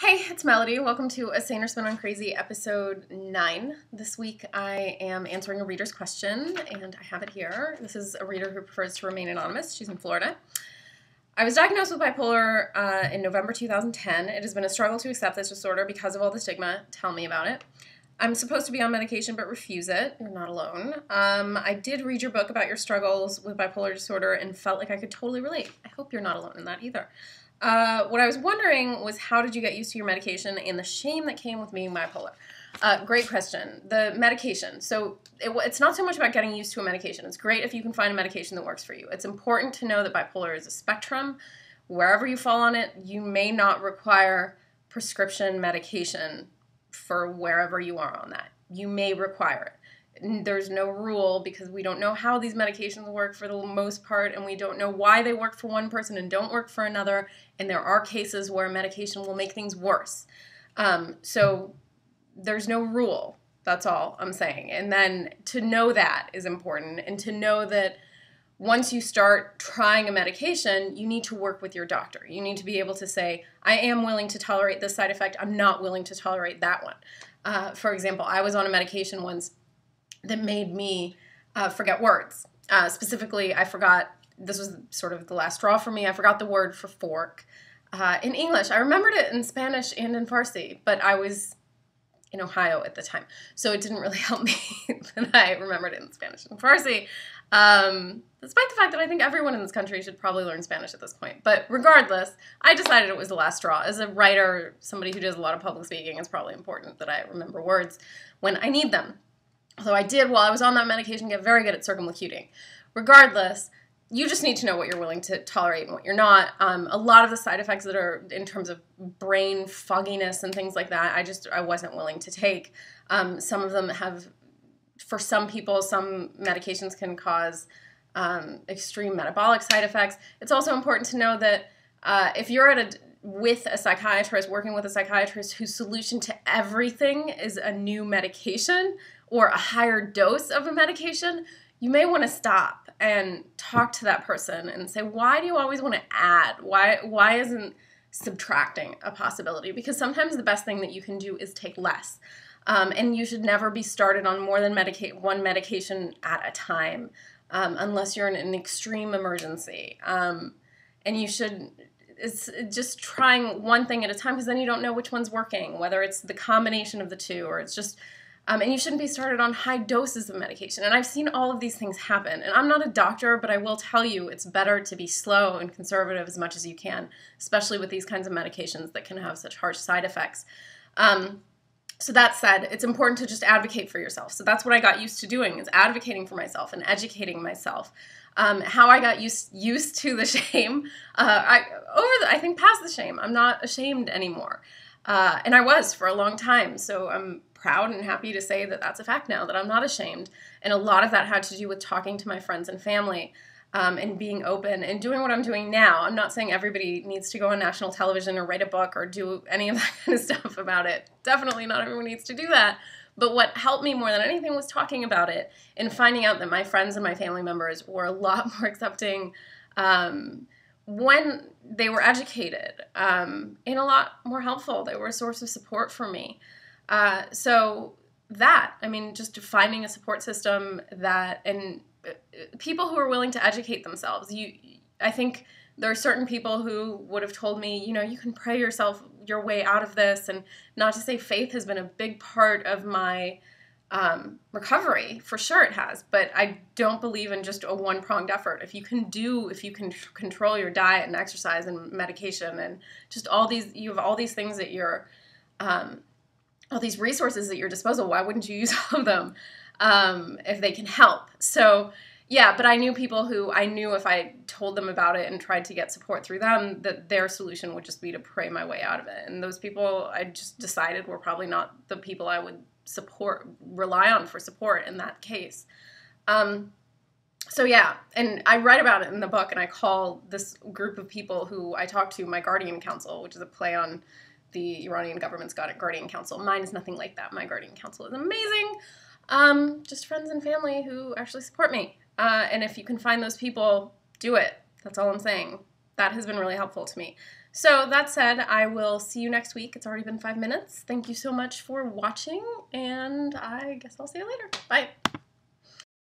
Hey, it's Melody. Welcome to A SANER Spin on Crazy, episode 9. This week I am answering a reader's question, and I have it here. This is a reader who prefers to remain anonymous. She's in Florida. I was diagnosed with bipolar in November 2010. It has been a struggle to accept this disorder because of all the stigma. Tell me about it. I'm supposed to be on medication but refuse it. You're not alone. I did read your book about your struggles with bipolar disorder and felt like I could totally relate. I hope you're not alone in that either. What I was wondering was, how did you get used to your medication and the shame that came with being bipolar? Great question. The medication. So it's not so much about getting used to a medication. It's great if you can find a medication that works for you. It's important to know that bipolar is a spectrum. Wherever you fall on it, you may not require prescription medication for wherever you are on that. You may require it. There's no rule because we don't know how these medications work for the most part, and we don't know why they work for one person and don't work for another, and there are cases where medication will make things worse. So there's no rule. That's all I'm saying. And then to know that is important, and to know that once you start trying a medication, you need to work with your doctor. You need to be able to say, I am willing to tolerate this side effect. I'm not willing to tolerate that one. For example, I was on a medication once that made me forget words. Specifically, I forgot, this was sort of the last straw for me, I forgot the word for fork in English. I remembered it in Spanish and in Farsi, but I was in Ohio at the time, so it didn't really help me that I remembered it in Spanish and Farsi, despite the fact that I think everyone in this country should probably learn Spanish at this point. But regardless, I decided it was the last straw. As a writer, somebody who does a lot of public speaking, it's probably important that I remember words when I need them. So I did, while I was on that medication, get very good at circumlocuting. Regardless, you just need to know what you're willing to tolerate and what you're not. A lot of the side effects that are in terms of brain fogginess and things like that, I wasn't willing to take. Some of them have, for some people, some medications can cause extreme metabolic side effects. It's also important to know that if you're with a psychiatrist, working with a psychiatrist whose solution to everything is a new medication or a higher dose of a medication, you may want to stop and talk to that person and say, why do you always want to add? Why isn't subtracting a possibility? Because sometimes the best thing that you can do is take less. And you should never be started on more than one medication at a time, unless you're in an extreme emergency. And you should, it's just trying one thing at a time, because then you don't know which one's working, whether it's the combination of the two or it's just, and you shouldn't be started on high doses of medication. And I've seen all of these things happen. And I'm not a doctor, but I will tell you it's better to be slow and conservative as much as you can, especially with these kinds of medications that can have such harsh side effects. So that said, it's important to just advocate for yourself. So that's what I got used to doing, is advocating for myself and educating myself. How I got used to the shame, I think past the shame. I'm not ashamed anymore. And I was for a long time, so I'm proud and happy to say that that's a fact now, that I'm not ashamed. And a lot of that had to do with talking to my friends and family, and being open and doing what I'm doing now. I'm not saying everybody needs to go on national television or write a book or do any of that kind of stuff about it. Definitely not everyone needs to do that. But what helped me more than anything was talking about it and finding out that my friends and my family members were a lot more accepting when they were educated, and a lot more helpful. They were a source of support for me. So that, I mean, just finding a support system that, and people who are willing to educate themselves. I think there are certain people who would have told me, you know, you can pray yourself your way out of this, and not to say faith has been a big part of my recovery. For sure it has, but I don't believe in just a one-pronged effort. If you can control your diet and exercise and medication and just you have all these things at your, all these resources at your disposal, why wouldn't you use all of them if they can help? So yeah, but I knew people who I knew if I told them about it and tried to get support through them, that their solution would just be to pray my way out of it. And those people, I just decided, were probably not the people I would rely on for support in that case. So yeah, and I write about it in the book, and I call this group of people who I talk to my guardian council, which is a play on the Iranian government's guardian council. Mine is nothing like that. My guardian council is amazing. Just friends and family who actually support me. And if you can find those people, do it. That's all I'm saying. That has been really helpful to me. So that said, I will see you next week. It's already been 5 minutes. Thank you so much for watching, and I guess I'll see you later. Bye.